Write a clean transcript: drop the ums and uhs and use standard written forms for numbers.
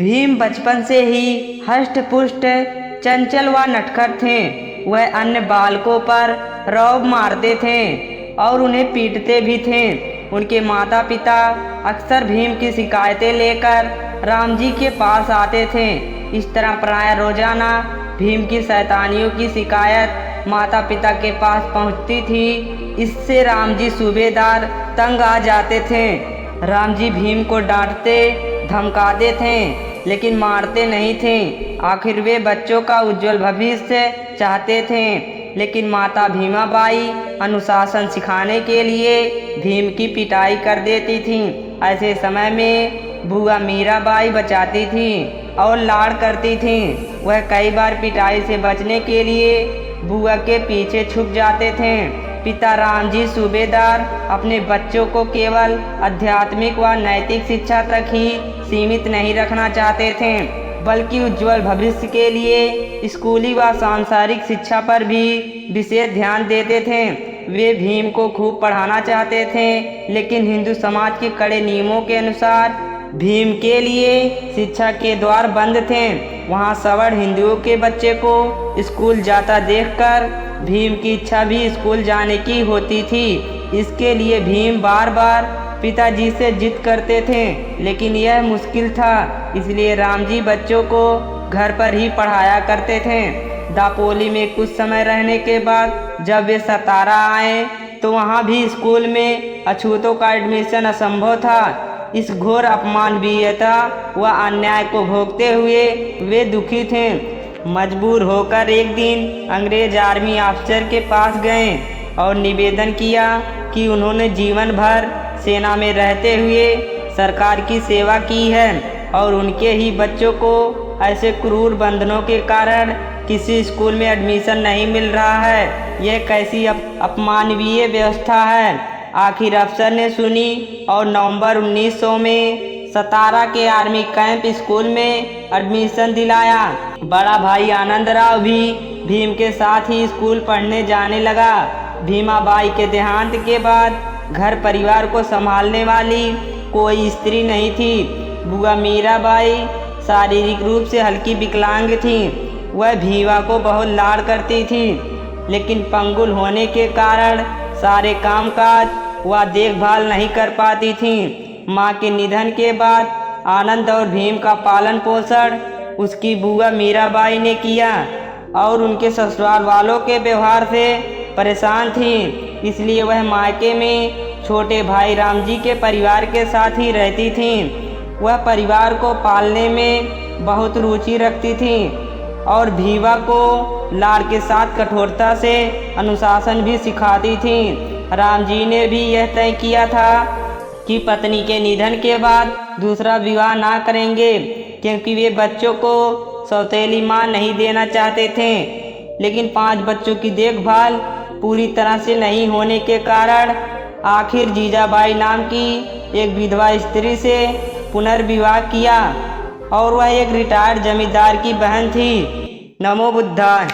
भीम बचपन से ही हष्ट-पुष्ट, चंचल व नटखट थे। वह अन्य बालकों पर रौब मारते थे और उन्हें पीटते भी थे। उनके माता पिता अक्सर भीम की शिकायतें लेकर राम जी के पास आते थे। इस तरह प्रायः रोजाना भीम की शैतानियों की शिकायत माता पिता के पास पहुंचती थी। इससे राम जी सूबेदार तंग आ जाते थे। राम जी भीम को डांटते धमकाते थे लेकिन मारते नहीं थे। आखिर वे बच्चों का उज्जवल भविष्य चाहते थे, लेकिन माता भीमाबाई अनुशासन सिखाने के लिए भीम की पिटाई कर देती थीं। ऐसे समय में बुआ मीराबाई बचाती थी और लाड़ करती थीं। वह कई बार पिटाई से बचने के लिए बुआ के पीछे छुप जाते थे। पिता राम जी सूबेदार अपने बच्चों को केवल आध्यात्मिक व नैतिक शिक्षा तक ही सीमित नहीं रखना चाहते थे, बल्कि उज्जवल भविष्य के लिए स्कूली व सांसारिक शिक्षा पर भी विशेष ध्यान देते थे। वे भीम को खूब पढ़ाना चाहते थे, लेकिन हिंदू समाज के कड़े नियमों के अनुसार भीम के लिए शिक्षा के द्वार बंद थे। वहाँ सवर्ण हिंदुओं के बच्चे को स्कूल जाता देखकर भीम की इच्छा भी स्कूल जाने की होती थी। इसके लिए भीम बार बार पिताजी से जिद करते थे, लेकिन यह मुश्किल था। इसलिए राम जी बच्चों को घर पर ही पढ़ाया करते थे। दापोली में कुछ समय रहने के बाद जब वे सतारा आए तो वहाँ भी स्कूल में अछूतों का एडमिशन असंभव था। इस घोर अपमानवीयता व अन्याय को भोगते हुए वे दुखी थे। मजबूर होकर एक दिन अंग्रेज आर्मी अफसर के पास गए और निवेदन किया कि उन्होंने जीवन भर सेना में रहते हुए सरकार की सेवा की है और उनके ही बच्चों को ऐसे क्रूर बंधनों के कारण किसी स्कूल में एडमिशन नहीं मिल रहा है। यह कैसी अपमानवीय व्यवस्था है। आखिर अफसर ने सुनी और नवंबर 1900 में सतारा के आर्मी कैंप स्कूल में एडमिशन दिलाया। बड़ा भाई आनंदराव भी भीम के साथ ही स्कूल पढ़ने जाने लगा। भीमाबाई के देहांत के बाद घर परिवार को संभालने वाली कोई स्त्री नहीं थी। बुआ मीराबाई शारीरिक रूप से हल्की विकलांग थी। वह भीमा को बहुत लाड़ करती थी, लेकिन पंगुल होने के कारण सारे कामकाज वह देखभाल नहीं कर पाती थी। माँ के निधन के बाद आनंद और भीम का पालन पोषण उसकी बुआ मीराबाई ने किया और उनके ससुराल वालों के व्यवहार से परेशान थी। इसलिए वह मायके में छोटे भाई राम जी के परिवार के साथ ही रहती थी। वह परिवार को पालने में बहुत रुचि रखती थी और भीमा को लाड़ के साथ कठोरता से अनुशासन भी सिखाती थी। राम जी ने भी यह तय किया था कि पत्नी के निधन के बाद दूसरा विवाह ना करेंगे, क्योंकि वे बच्चों को सौतेली मां नहीं देना चाहते थे। लेकिन 5 बच्चों की देखभाल पूरी तरह से नहीं होने के कारण आखिर जीजाबाई नाम की एक विधवा स्त्री से पुनर्विवाह किया और वह एक रिटायर्ड जमींदार की बहन थी। नमो बुद्धाय।